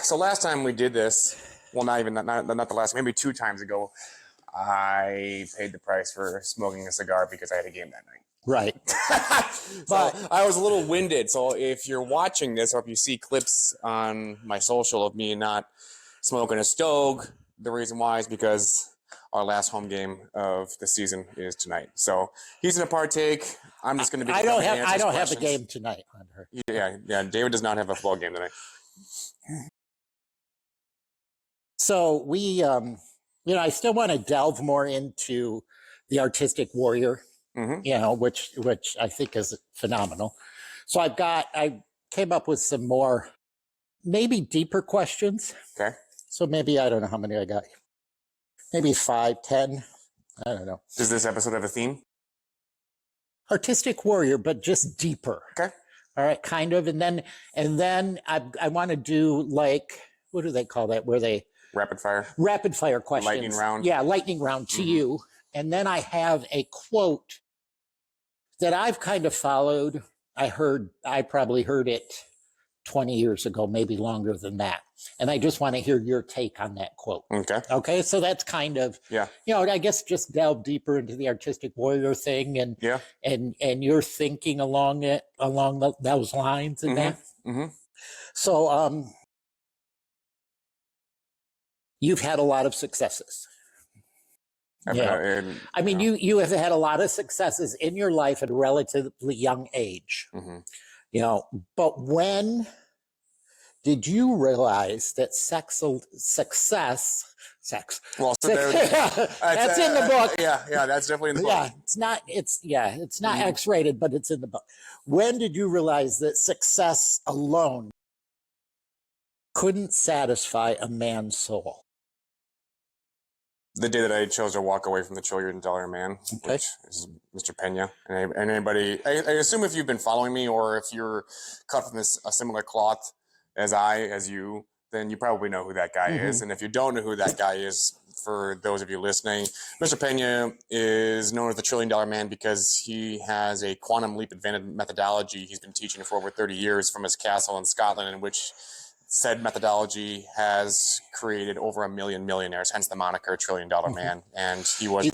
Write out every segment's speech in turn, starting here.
So last time we did this, well, not the last, maybe 2 times ago, I paid the price for smoking a cigar because I had a game that night. Right. But I was a little winded. So if you're watching this or if you see clips on my social of me not smoking a stove, the reason why is because our last home game of the season is tonight. So he's going to partake. I'm just going to be. I don't have a game tonight, Hunter. Yeah. David does not have a football game tonight. So we, I still want to delve more into the artistic warrior, which I think is phenomenal. So I came up with some more, maybe deeper questions. Okay. So maybe, I don't know how many I got. Maybe 5, 10. I don't know. Does this episode have a theme? Artistic warrior, but just deeper. Okay. All right, kind of. And then I want to do, like, what do they call that? Where they rapid fire questions. Lightning round. Yeah, lightning round to you. And then I have a quote that I've kind of followed. I probably heard it 20 years ago, maybe longer than that. And I just want to hear your take on that quote. Okay. So that's kind of, I guess just delve deeper into the artistic warrior thing and your thinking along those lines and that. So, you've had a lot of successses. You have had a lot of successes in your life at a relatively young age. But when did you realize that sex? Well, that's in the book. Yeah, that's definitely in the book. It's not X-rated, but it's in the book. When did you realize that success alone couldn't satisfy a man's soul? The day that I chose to walk away from the $1 trillion man, which is Mr. Pena. And anybody, I assume if you've been following me or if you're cut from a similar cloth as you, then you probably know who that guy is. And if you don't know who that guy is, for those of you listening, Mr. Pena is known as the $1 trillion man because he has a quantum leap advantage methodology he's been teaching for over 30 years from his castle in Scotland, in which said methodology has created over 1 million millionaires, hence the moniker $1 trillion man. And he's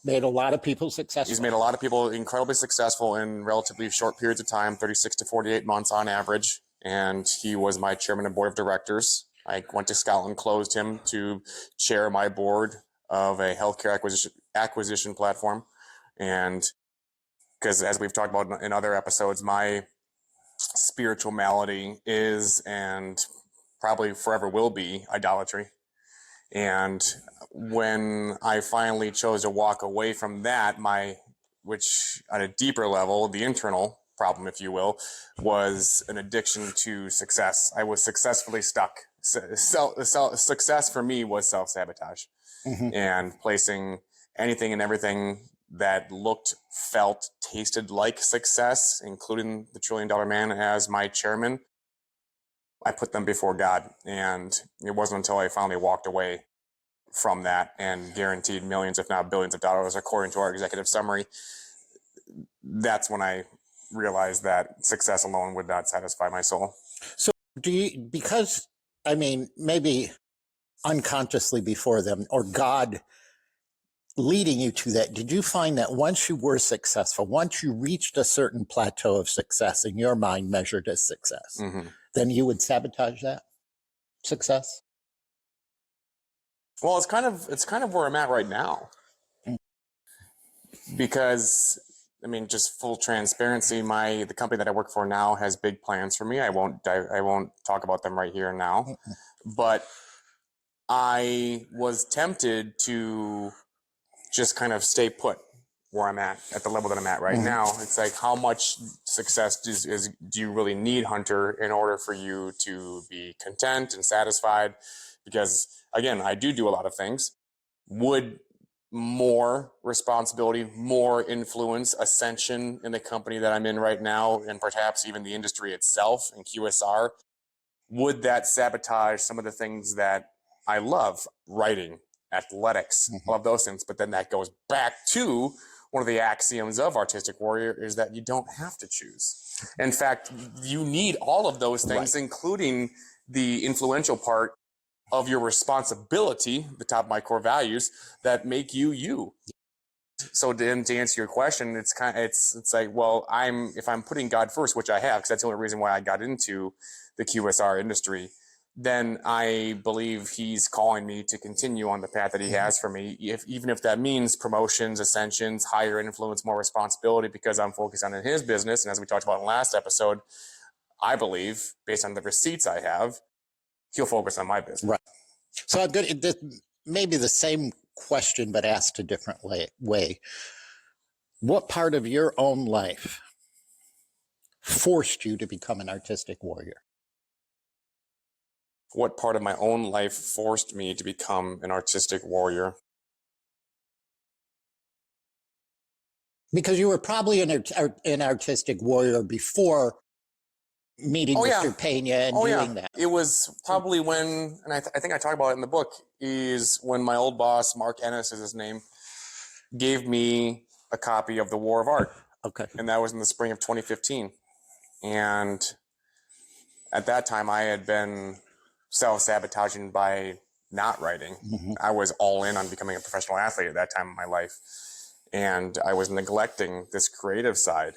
made a lot of people successful. He's made a lot of people incredibly successful in relatively short periods of time, 36 to 48 months on average. And he was my chairman of board of directors. I went to Scotland, closed him to chair my board of a healthcare acquisition platform. And because as we've talked about in other episodes, my spiritual malady is and probably forever will be idolatry. And when I finally chose to walk away from that, which at a deeper level, the internal problem, if you will, was an addiction to success. I was successfully stuck. Success for me was self-sabotage and placing anything and everything that looked, felt, tasted like success, including the $1 trillion man as my chairman. I put them before God. And it wasn't until I finally walked away from that and guaranteed millions, if not billions of dollars, according to our executive summary, that's when I realized that success alone would not satisfy my soul. So maybe unconsciously before them, or God leading you to that, did you find that once you were successful, once you reached a certain plateau of success in your mind measured as success, then you would sabotage that success? Well, it's kind of where I'm at right now. Because just full transparency, the company that I work for now has big plans for me. I won't talk about them right here and now. But I was tempted to just kind of stay put where I'm at the level that I'm at right now. It's like, how much success do you really need, Hunter, in order for you to be content and satisfied? Because again, I do a lot of things. Would more responsibility, more influence, ascension in the company that I'm in right now, and perhaps even the industry itself and QSR, would that sabotage some of the things that I love? Writing, athletics, all of those things. But then that goes back to one of the axioms of Artistic Warrior, is that you don't have to choose. In fact, you need all of those things, including the influential part of your responsibility, the top of my core values that make you you. So then to answer your question, it's like, well, if I'm putting God first, which I have, because that's the only reason why I got into the QSR industry, then I believe he's calling me to continue on the path that he has for me, even if that means promotions, ascensions, higher influence, more responsibility, because I'm focused on his business. And as we talked about in the last episode, I believe, based on the receipts I have, he'll focus on my business. Right. So I'm good. Maybe the same question, but asked a different way. What part of your own life forced you to become an artistic warrior? What part of my own life forced me to become an artistic warrior? Because you were probably an artistic warrior before meeting Mr. Pena and doing that. It was probably when, and I think I talk about it in the book, is when my old boss, Mark Ennis is his name, gave me a copy of The War of Art. Okay. And that was in the spring of 2015. And at that time, I had been self-sabotaging by not writing. Mm-hmm. I was all in on becoming a professional athlete at that time in my life. And I was neglecting this creative side.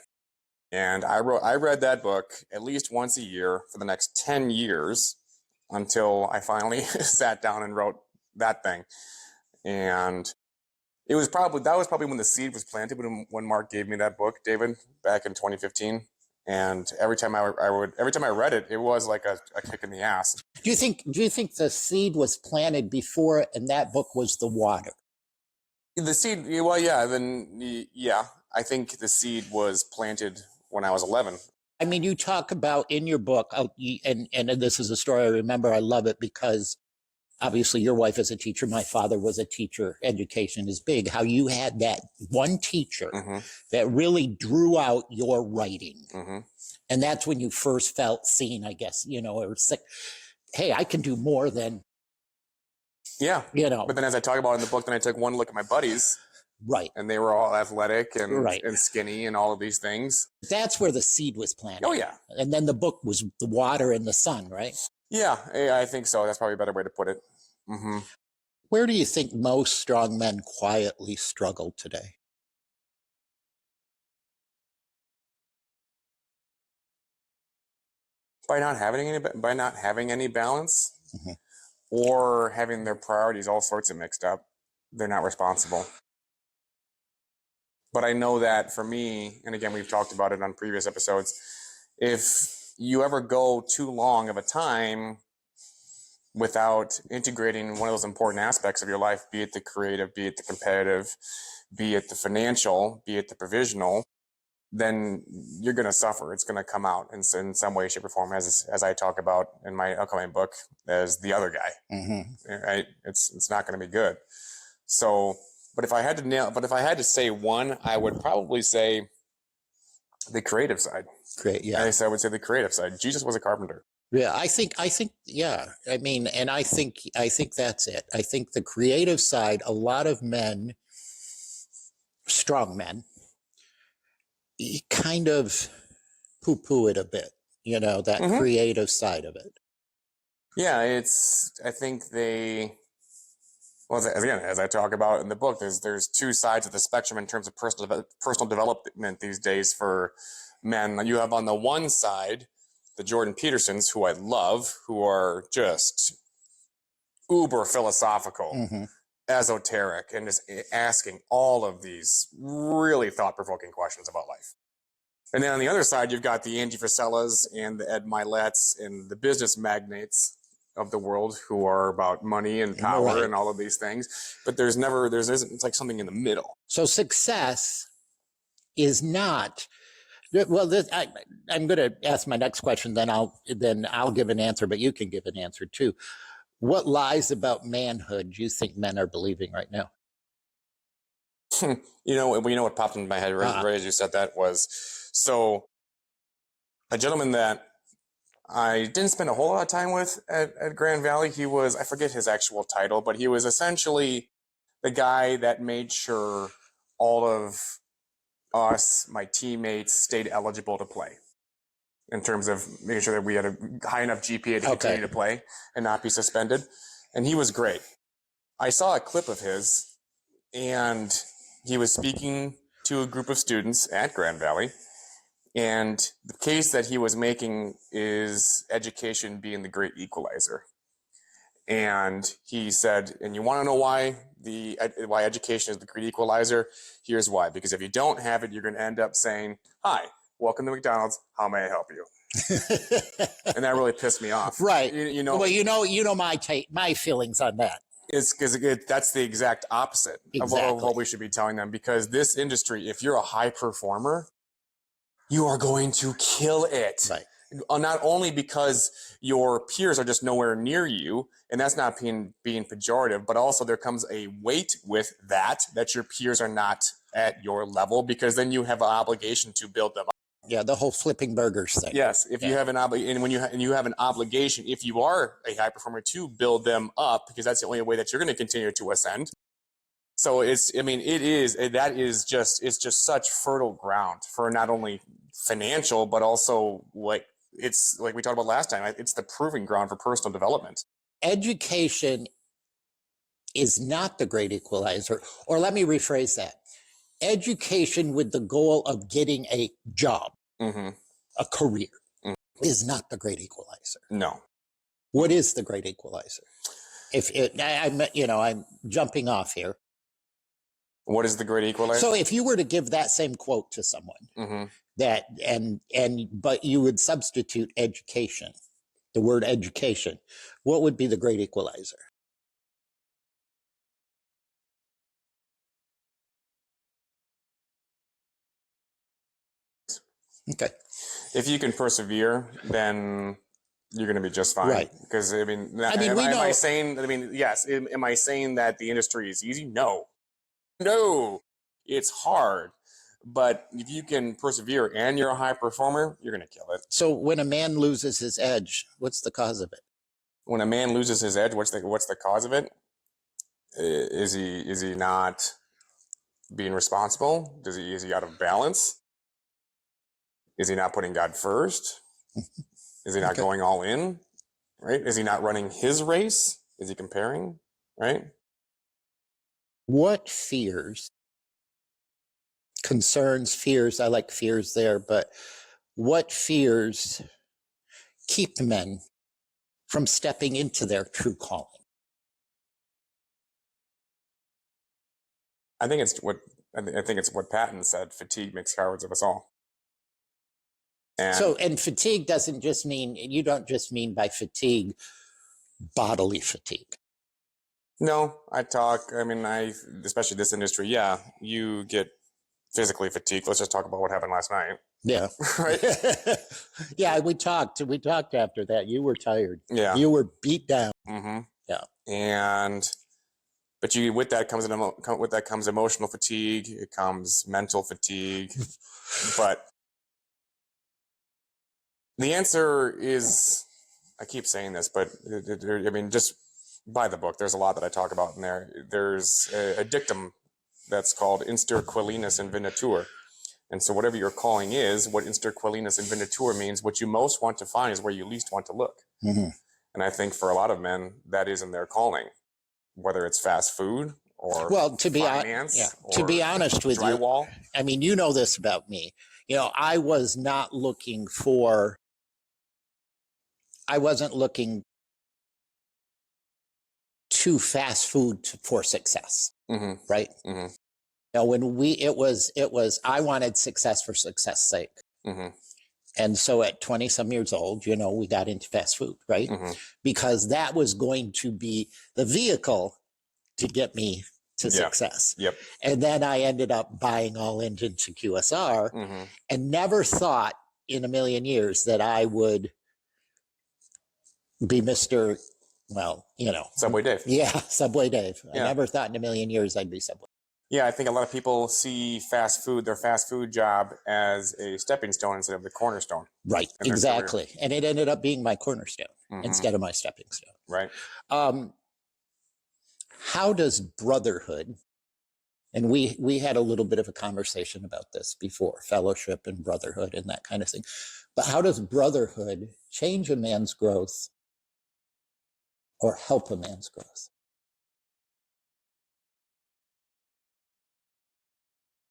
And I read that book at least once a year for the next 10 years until I finally sat down and wrote that thing. And that was probably when the seed was planted, when Mark gave me that book, David, back in 2015. And every time I read it, it was like a kick in the ass. Do you think the seed was planted before and that book was the water? The seed, well, yeah. I think the seed was planted when I was 11. I mean, you talk about in your book, and this is a story I remember. I love it because obviously your wife is a teacher. My father was a teacher. Education is big. How you had that one teacher that really drew out your writing. And that's when you first felt seen, I guess, or sick. Hey, I can do more than, But then as I talk about in the book, then I took one look at my buddies. Right. And they were all athletic and skinny and all of these things. That's where the seed was planted. Oh, yeah. And then the book was the water and the sun, right? Yeah, I think so. That's probably a better way to put it. Where do you think most strong men quietly struggle today? By not having any balance, or having their priorities all sorts of mixed up. They're not responsible. But I know that for me, and again, we've talked about it on previous episodes, if you ever go too long of a time without integrating one of those important aspects of your life, be it the creative, be it the competitive, be it the financial, be it the provisional, then you're going to suffer. It's going to come out in some way, shape, or form, as I talk about in my upcoming book, as the other guy. Right? It's not going to be good. So, but if I had to say one, I would probably say the creative side. Great, yeah. I would say the creative side. Jesus was a carpenter. Yeah, I think, yeah. I mean, and I think that's it. I think the creative side, a lot of men, strong men, kind of poo-poo it a bit, that creative side of it. Yeah, I think as I talk about in the book, there's two sides of the spectrum in terms of personal development these days for men. You have on the one side the Jordan Petersons, who I love, who are just uber philosophical, esoteric, and just asking all of these really thought-provoking questions about life. And then on the other side, you've got the Andy Frisellas and the Ed Miletts and the business magnates of the world who are about money and power and all of these things. But it's like something in the middle. So success is not, well, I'm going to ask my next question, then I'll give an answer, but you can give an answer too. What lies about manhood do you think men are believing right now? What popped into my head right as you said that was, so a gentleman that I didn't spend a whole lot of time with at Grand Valley. He was, I forget his actual title, but he was essentially the guy that made sure all of us, my teammates, stayed eligible to play. in terms of making sure that we had a high enough GPA to continue to play and not be suspended. And he was great. I saw a clip of his, and he was speaking to a group of students at Grand Valley. And the case that he was making is education being the great equalizer. And he said, and you want to know why why education is the great equalizer? Here's why. Because if you don't have it, you're going to end up saying, "Hi, welcome to McDonald's. How may I help you?" And that really pissed me off. Right. You know. Well, you know my feelings on that. It's because that's the exact opposite of what we should be telling them. Because this industry, if you're a high performer, you are going to kill it. Right. Not only because your peers are just nowhere near you, and that's not being pejorative, but also there comes a weight with that your peers are not at your level, because then you have an obligation to build them up. Yeah, the whole flipping burgers thing. Yes, if you have an obligation, and you have an obligation, if you are a high performer, to build them up, because that's the only way that you're going to continue to ascend. So it's just such fertile ground for not only financial, but also it's like we talked about last time. It's the proving ground for personal development. Education is not the great equalizer, or let me rephrase that. Education with the goal of getting a job, a career, is not the great equalizer. No. What is the great equalizer? I'm jumping off here. What is the great equalizer? So if you were to give that same quote to someone, but you would substitute education, the word education, what would be the great equalizer? Okay. If you can persevere, then you're going to be just fine. Right. Because am I saying that the industry is easy? No, it's hard. But if you can persevere and you're a high performer, you're going to kill it. So when a man loses his edge, what's the cause of it? When a man loses his edge, what's the cause of it? Is he not being responsible? Is he out of balance? Is he not putting God first? Is he not going all in? Right? Is he not running his race? Is he comparing? Right? What fears, concerns, fears, I like fears there, but what fears keep men from stepping into their true calling? I think it's what Patton said: fatigue makes cowards of us all. And fatigue doesn't just mean, you don't just mean by fatigue bodily fatigue. No, especially this industry, you get physically fatigued. Let's just talk about what happened last night. Yeah. Right? Yeah, we talked after that. You were tired. Yeah. You were beat down. Mm-hmm. Yeah. But with that comes emotional fatigue. It comes mental fatigue. But the answer is, I keep saying this, but just buy the book. There's a lot that I talk about in there. There's a dictum that's called instir quelinus invenitur. And so whatever your calling is, what instir quelinus invenitur means, what you most want to find is where you least want to look. Mm-hmm. And I think for a lot of men, that isn't their calling, whether it's fast food or to be honest with drywall. You, I mean, you know this about me. I wasn't looking to fast food for success, right? Mm-hmm. I wanted success for success sake. Mm-hmm. And so at 20 some years old, we got into fast food, right? Mm-hmm. Because that was going to be the vehicle to get me to success. Yep. And then I ended up buying all into QSR, and never thought in a million years that I would be Mr. Subway Dave. Yeah, Subway Dave. Yeah. I never thought in a million years I'd be Subway. Yeah, I think a lot of people see their fast food job, as a stepping stone instead of the cornerstone. Right, exactly. And it ended up being my cornerstone instead of my stepping stone. Right. How does brotherhood And we had a little bit of a conversation about this before, fellowship and brotherhood and that kind of thing. But how does brotherhood change a man's growth or help a man's growth?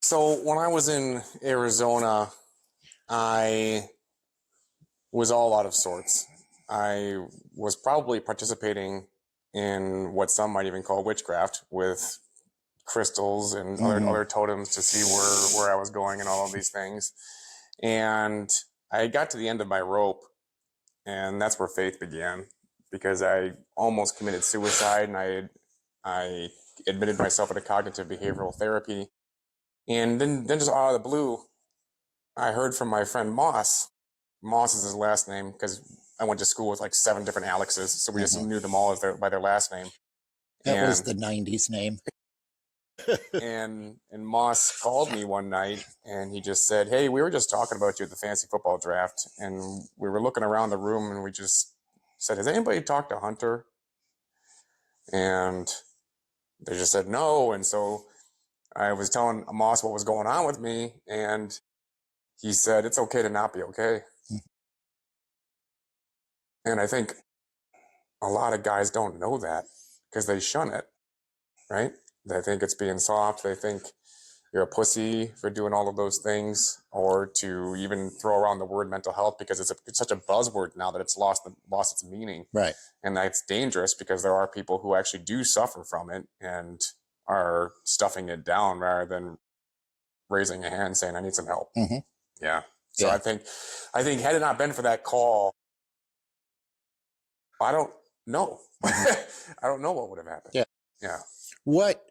So when I was in Arizona, I was all out of sorts. I was probably participating in what some might even call witchcraft with crystals and other totems to see where I was going and all of these things. And I got to the end of my rope, and that's where faith began, because I almost committed suicide, and I admitted myself into cognitive behavioral therapy. And then just out of the blue, I heard from my friend Moss. Moss is his last name, because I went to school with like 7 different Alexes, so we just knew them all by their last name. That was the 90s name. and Moss called me one night, and he just said, "Hey, we were just talking about you at the fantasy football draft, and we were looking around the room, and we just said, has anybody talked to Hunter?" And they just said no. And so I was telling Moss what was going on with me, and he said, "It's okay to not be okay." And I think a lot of guys don't know that because they shun it, right? They think it's being soft. They think you're a pussy for doing all of those things, or to even throw around the word mental health, because it's such a buzzword now that it's lost its meaning. Right. And that's dangerous, because there are people who actually do suffer from it and are stuffing it down rather than raising a hand saying, "I need some help." Yeah. So Yeah. I think had it not been for that call, I don't know. I don't know what would have happened. Yeah. Yeah.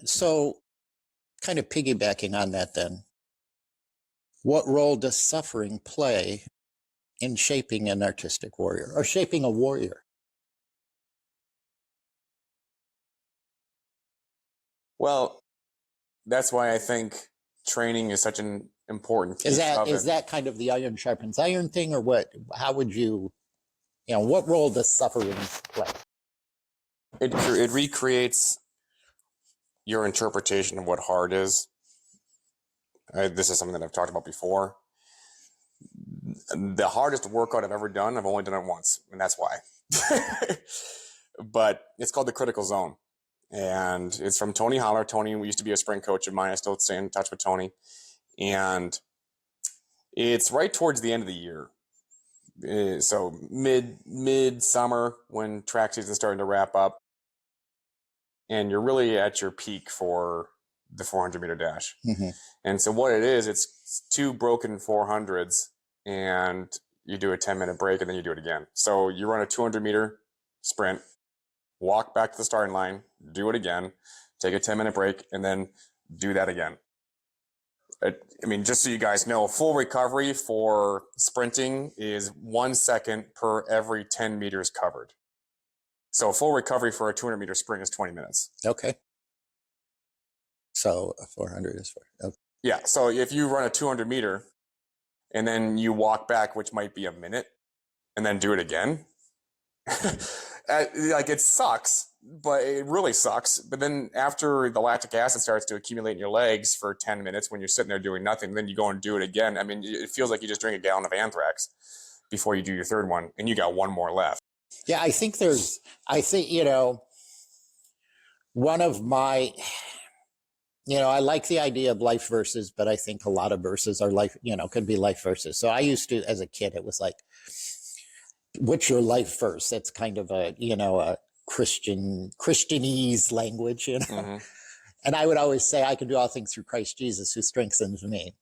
So kind of piggybacking on that then, what role does suffering play in shaping an artistic warrior or shaping a warrior? Well, that's why I think training is such an important piece of it. Is that kind of the iron sharpens iron thing, or what? How would you what role does suffering play? It recreates your interpretation of what hard is. This is something that I've talked about before. The hardest workout I've ever done, I've only done it once, and that's why. But it's called the critical zone. And it's from Tony Holler. Tony used to be a sprint coach of mine. I still stay in touch with Tony. And it's right towards the end of the year. So mid summer, when track season's starting to wrap up, and you're really at your peak for the 400-meter dash. And so what it is, it's 2 broken 400s, and you do a 10-minute break, and then you do it again. So you run a 200-meter sprint, walk back to the starting line, do it again, take a 10-minute break, and then do that again. I mean, just so you guys know, full recovery for sprinting is 1 second per every 10 meters covered. So full recovery for a 200-meter sprint is 20 minutes. Okay. So a 400 is 4. Okay. Yeah. So if you run a 200-meter and then you walk back, which might be a minute, and then do it again, like, it sucks, but it really sucks. But then after the lactic acid starts to accumulate in your legs for 10 minutes when you're sitting there doing nothing, then you go and do it again. I mean, it feels like you just drink a gallon of anthrax before you do your 3rd one, and you got 1 more left. Yeah, I think one of my, I like the idea of life verses, but I think a lot of verses are life, could be life verses. So I used to, as a kid, it was like, what's your life verse? That's kind of a Christianese language, And I would always say, I can do all things through Christ Jesus who strengthens me.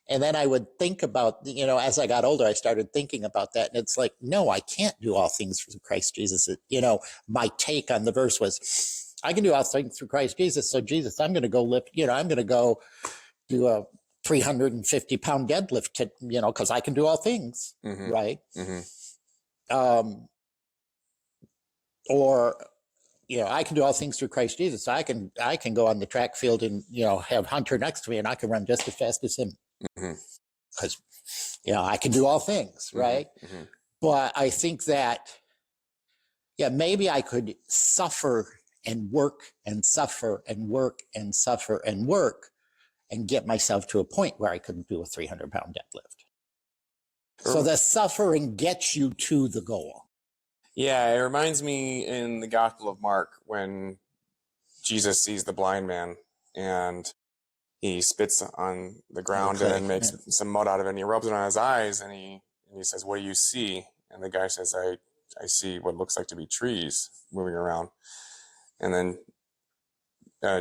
And then I would think about, as I got older, I started thinking about that. And it's like, no, I can't do all things through Christ Jesus. My take on the verse was, I can do all things through Christ Jesus. So Jesus, I'm going to go lift, I'm going to go do a 350-pound deadlift, because I can do all things, right? Or, I can do all things through Christ Jesus. I can go on the track field and, have Hunter next to me, and I can run just as fast as him. Because, I can do all things, right? But I think that, maybe I could suffer and work and suffer and work and suffer and work and get myself to a point where I couldn't do a 300-pound deadlift. So the suffering gets you to the goal. Yeah, it reminds me in the Gospel of Mark when Jesus sees the blind man and he spits on the ground and then makes some mud out of it and he rubs it on his eyes and he says, "What do you see?" And the guy says, I see what looks like to be trees moving around. And then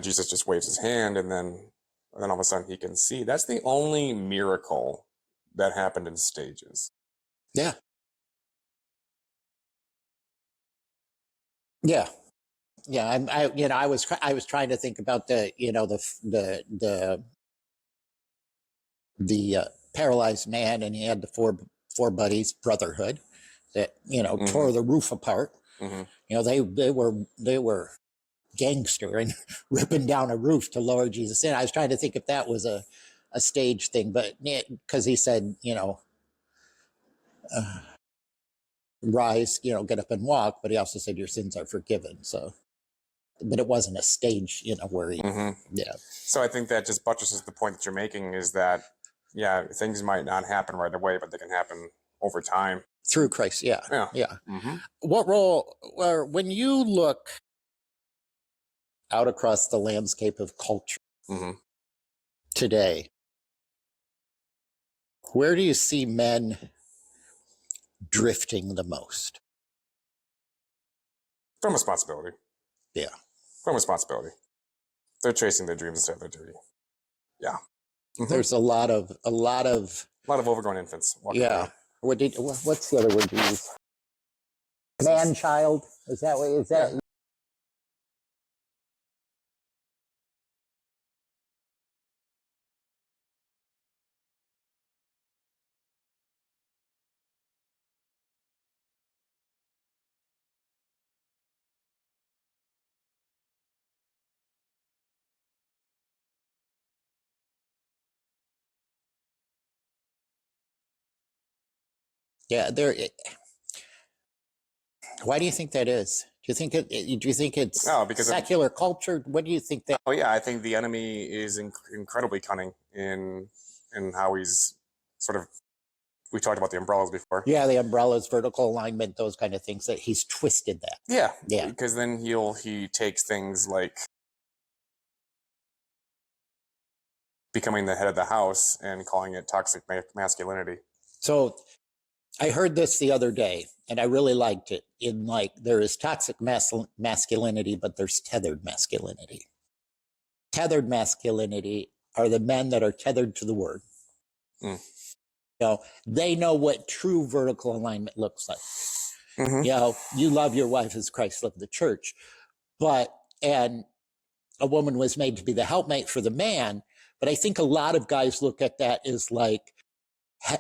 Jesus just waves his hand and then all of a sudden he can see. That's the only miracle that happened in stages. Yeah. Yeah. Yeah. I was trying to think about the paralyzed man, and he had the four buddies, brotherhood, that, tore the roof apart. Mm-hmm. They were gangster and ripping down a roof to lower Jesus in. I was trying to think if that was a stage thing, but because he said, rise, get up and walk, but he also said your sins are forgiven. So, but it wasn't a stage, where he, yeah. So I think that just buttresses the point that you're making is that, yeah, things might not happen right away, but they can happen over time. Through Christ, yeah. Mm-hmm. What role, or when you look out across the landscape of culture today, where do you see men drifting the most? From responsibility. Yeah. From responsibility. They're chasing their dreams instead of their duty. Yeah. Mm-hmm. There's a lot of overgrown infants. Yeah. What's the other word you use? Man-child? Is that what? Is that? Yeah. Yeah, why do you think that is? Do you think it's because secular culture? What do you think that? Oh yeah, I think the enemy is incredibly cunning in how he's sort of. We talked about the umbrellas before. Yeah, the umbrellas, vertical alignment, those kind of things. That he's twisted that. Yeah. Because then he takes things like becoming the head of the house and calling it toxic masculinity. So I heard this the other day and I really liked it. There is toxic masculinity, but there's tethered masculinity. Tethered masculinity are the men that are tethered to the word. They know what true vertical alignment looks like. You love your wife as Christ loved the church, and a woman was made to be the helpmate for the man. But I think a lot of guys look at that as like,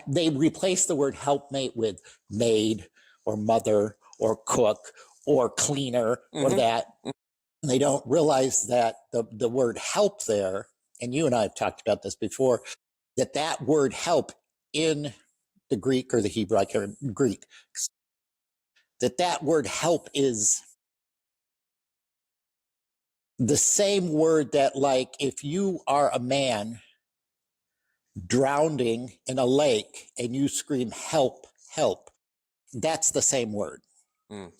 they replace the word helpmate with maid or mother or cook or cleaner or that. And they don't realize that the word help there, and you and I have talked about this before, that word help in the Greek or the Hebrew, I can't remember, Greek, that word help is the same word that, like, if you are a man drowning in a lake and you scream help, help, that's the same word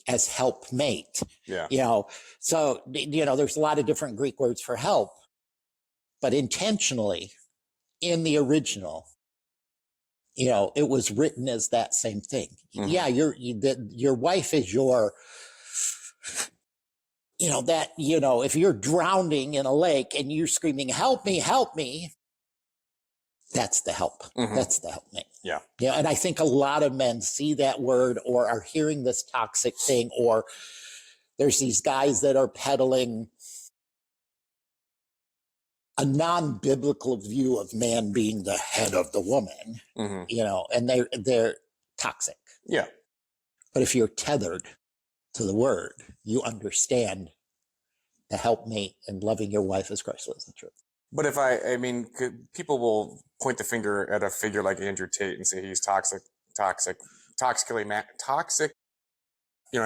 as helpmate. Yeah. So there's a lot of different Greek words for help, but intentionally in the original, it was written as that same thing. Yeah, your wife is your, if you're drowning in a lake and you're screaming help me, that's the help. That's the helpmate. Yeah. Yeah. And I think a lot of men see that word or are hearing this toxic thing, or there's these guys that are peddling a non-biblical view of man being the head of the woman, and they're toxic. Yeah. But if you're tethered to the word, you understand the helpmate and loving your wife as Christ loves the church. But if people will point the finger at a figure like Andrew Tate and say he's toxic. You know what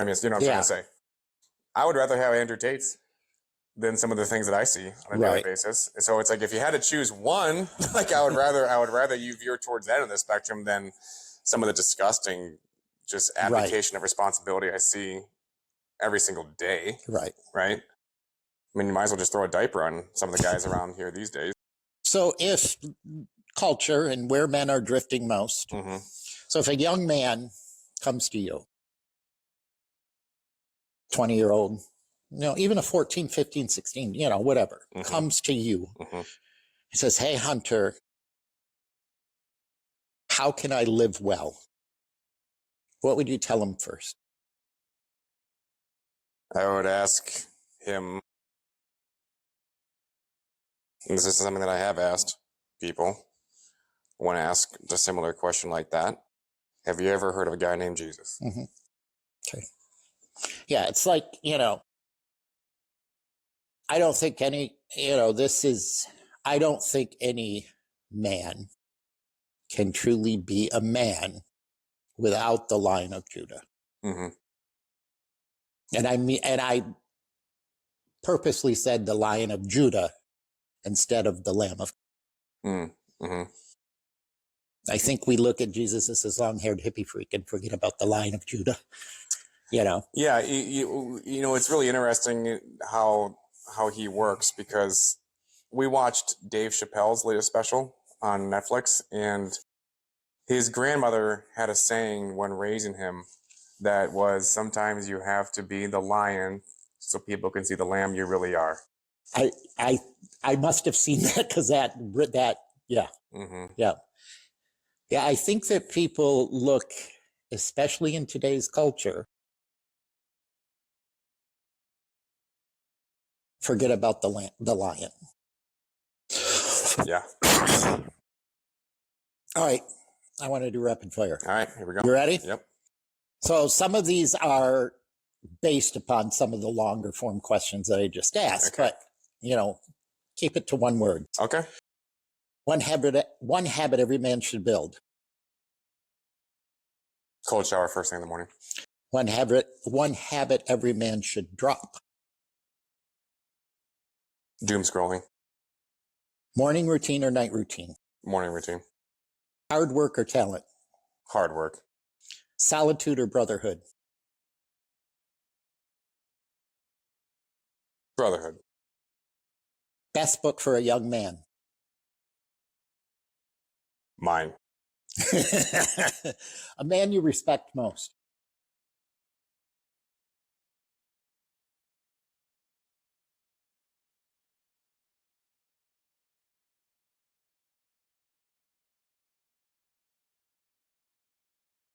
I mean? You know what I'm trying to say. I would rather have Andrew Tate's than some of the things that I see on a daily Right. basis. And so it's like if you had to choose one, like I would rather you veer towards that end of the spectrum than some of the disgusting just abdication of responsibility I see every single day. Right. Right. I mean, you might as well just throw a diaper on some of the guys around here these days. So if culture and where men are drifting most, Mm-hmm. so if a young man comes to you, 20-year-old, even a 14, 15, 16, whatever, Mm-hmm. comes to you, Mm-hmm. he says, hey, Hunter, how can I live well? What would you tell him first? I would ask him, and this is something that I have asked people when asked a similar question like that. Have you ever heard of a guy named Jesus? Mm-hmm. Okay. Yeah, it's like, I don't think any, I don't think any man can truly be a man without the Lion of Judah. Mm-hmm. And I purposely said the Lion of Judah instead of the Lamb of. Mm-hmm. I think we look at Jesus as this long-haired hippie freak and forget about the Lion of Judah. Yeah, it's really interesting how he works, because we watched Dave Chappelle's latest special on Netflix, and his grandmother had a saying when raising him that was, sometimes you have to be the lion so people can see the lamb you really are. I must have seen that, because that yeah. Mm-hmm. Yeah. I think that people look, especially in today's culture, forget about the lion. Yeah. All right. I want to do rapid fire. All right, here we go. You ready? Yep. So some of these are based upon some of the longer form questions that I just asked, Okay. but keep it to one word. Okay. One habit every man should build. Cold shower first thing in the morning. One habit every man should drop. Doom scrolling. Morning routine or night routine. Morning routine. Hard work or talent. Hard work. Solitude or brotherhood. Brotherhood. Best book for a young man. Mine. A man you respect most.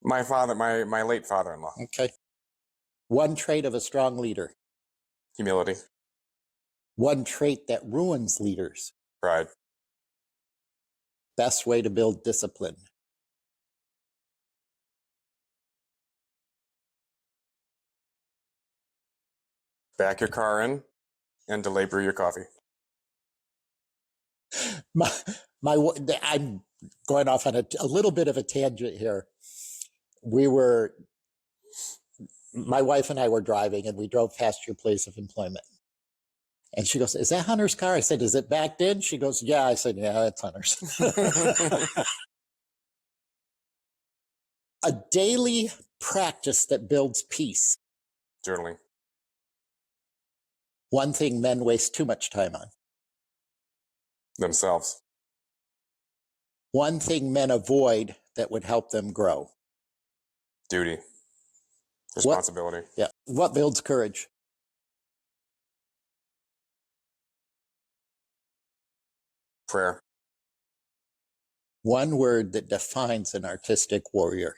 My father, my late father-in-law. Okay. One trait of a strong leader. Humility. One trait that ruins leaders. Pride. Best way to build discipline. Back your car in and delay brew your coffee. I'm going off on a little bit of a tangent here. My wife and I were driving, and we drove past your place of employment. And she goes, is that Hunter's car? I said, is it backed in? She goes, yeah. I said, yeah, that's Hunter's. A daily practice that builds peace. Journaling. One thing men waste too much time on. Themselves. One thing men avoid that would help them grow. Duty. Responsibility. What builds courage? Prayer. One word that defines an artistic warrior.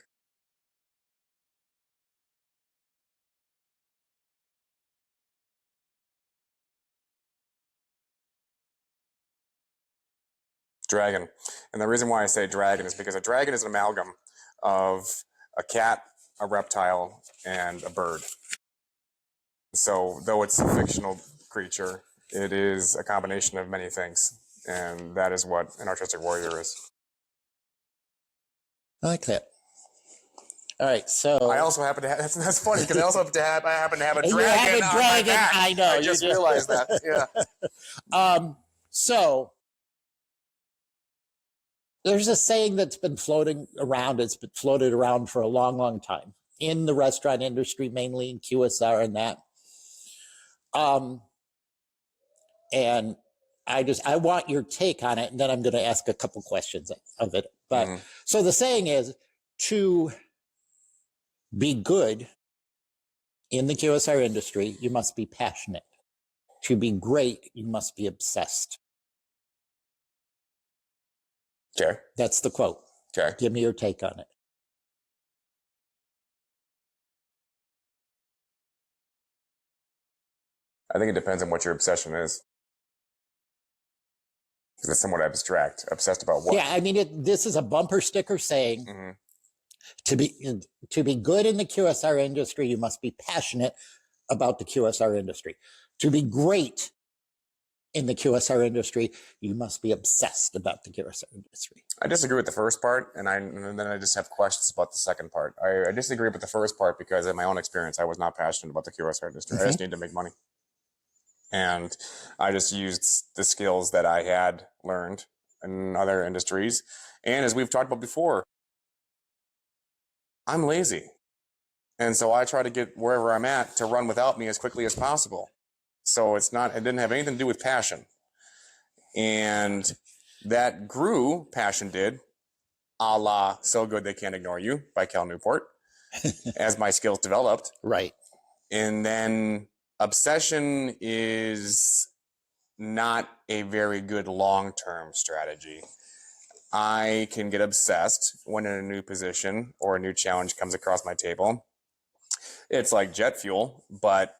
Dragon. And the reason why I say dragon is because a dragon is an amalgam of a cat, a reptile, and a bird. So though it's a fictional creature, it is a combination of many things. And that is what an artistic warrior is. I like that. All right, so I also happen to have, that's funny because I also happen to have a and you dragon, have a on my dragon. back. I know. I just realized that. Yeah. So there's a saying that's been floating around. It's been floated around for a long, long time in the restaurant industry, mainly in QSR and that. And I want your take on it, and then I'm going to ask a couple questions of it. But so the saying is, to be good in the QSR industry, you must be passionate. To be great, you must be obsessed. Okay. That's the quote. Okay. Give me your take on it. I think it depends on what your obsession is. Because it's somewhat abstract. Obsessed about what? Yeah, I mean, this is a bumper sticker saying, to be good in the QSR industry, you must be passionate about the QSR industry. To be great in the QSR industry, you must be obsessed about the QSR industry. I disagree with the first part, and then I just have questions about the second part. I disagree with the first part because in my own experience, I was not passionate about the QSR industry. I just needed to make money. And I just used the skills that I had learned in other industries. And as we've talked about before, I'm lazy. And so I try to get wherever I'm at to run without me as quickly as possible. So it didn't have anything to do with passion. And that grew, passion did, a la So Good They Can't Ignore You by Cal Newport, as my skills developed. Right. And then obsession is not a very good long-term strategy. I can get obsessed when in a new position or a new challenge comes across my table. It's like jet fuel, but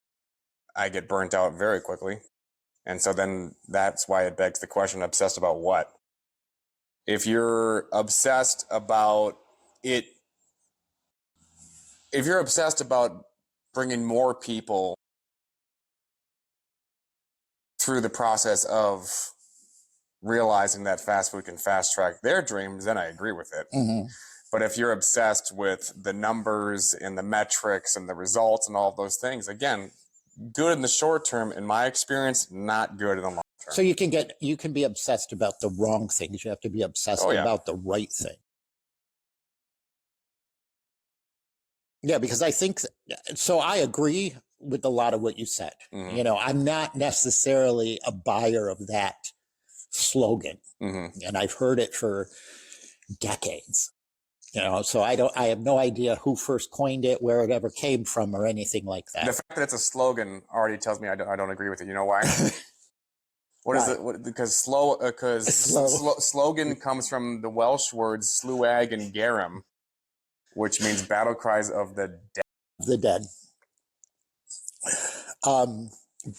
I get burnt out very quickly. And so then that's why it begs the question, obsessed about what? If you're obsessed about it, if you're obsessed about bringing more people through the process of realizing that fast food can fast track their dreams, then I agree with it. But if you're obsessed with the numbers and the metrics and the results and all of those things, again, good in the short term, in my experience, not good in the long term. So you can be obsessed about the wrong things. You have to be obsessed about the right thing. Yeah, because I think so. I agree with a lot of what you said. You know, I'm not necessarily a buyer of that slogan, and I've heard it for decades. You know, so I have no idea who first coined it, where it ever came from, or anything like that. The fact that it's a slogan already tells me I don't agree with it. You know why? What is it? Because slogan comes from the Welsh words slwag and garum, which means battle cries of the dead. The dead.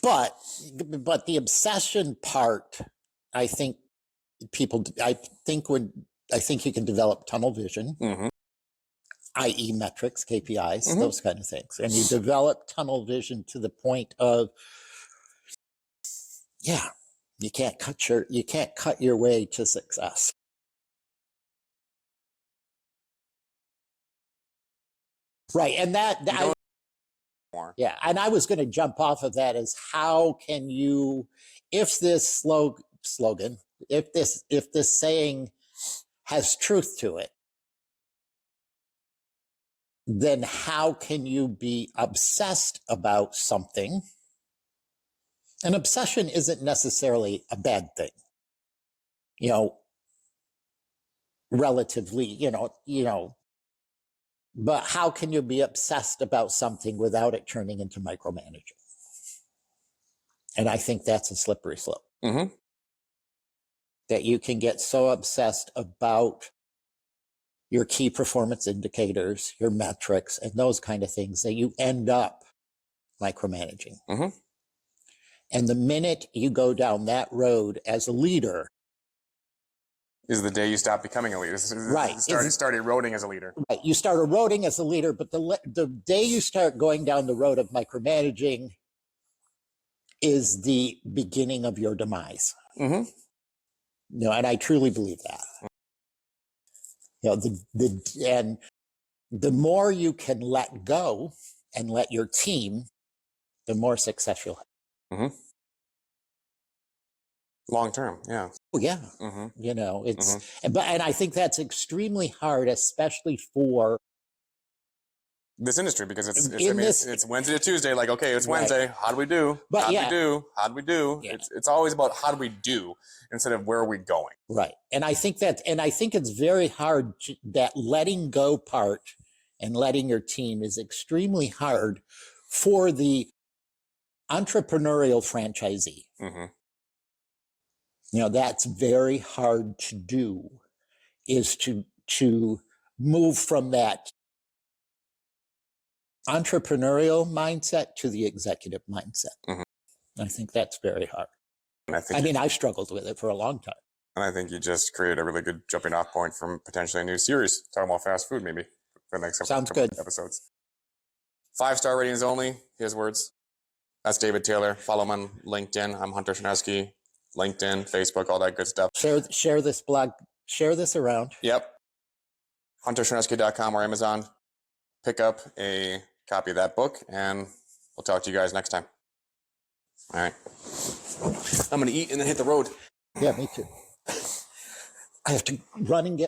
But the obsession part, I think I think you can develop tunnel vision, i.e. metrics, KPIs, those kind of things. And you develop tunnel vision to the point of, you can't cut your way to success. Right. And and I was going to jump off of that as how can you, if this slogan, if this saying has truth to it, then how can you be obsessed about something? An obsession isn't necessarily a bad thing, you know, relatively, you know, but how can you be obsessed about something without it turning into micromanaging? And I think that's a slippery slope. That you can get so obsessed about your key performance indicators, your metrics, and those kind of things that you end up micromanaging. And the minute you go down that road as a leader is the day you stop becoming a leader. Right. Start eroding as a leader. Right. You start eroding as a leader, but the day you start going down the road of micromanaging is the beginning of your demise. You know, and I truly believe that. You know, and the more you can let go and let your team, the more success you'll have. Mm-hmm. Long term, yeah. Oh, yeah. Mm-hmm. You know, and I think that's extremely hard, especially for this industry, because in this, it's Wednesday to Tuesday. Like, okay, it's right. Wednesday. How do we do? But How do yeah. we do? How do we do? Yeah. It's always about how do we do instead of where are we going. Right. And I think it's very hard that letting go part and letting your team is extremely hard for the entrepreneurial franchisee. Mm-hmm. You know, that's very hard to do, is to move from that entrepreneurial mindset to the executive mindset. Mm-hmm. I think that's very hard. And I struggled with it for a long time. And I think you just created a really good jumping off point from potentially a new series talking about fast food, maybe for the next couple episodes. 5-star ratings only. His words. That's David Taylor. Follow him on LinkedIn. I'm Hunter Charneski. LinkedIn, Facebook, all that good stuff. Share this blog. Share this around. Yep. HunterCharneski.com or Amazon. Pick up a copy of that book, and we'll talk to you guys next time. All right. I'm going to eat and then hit the road. Yeah, me too. I have to run and get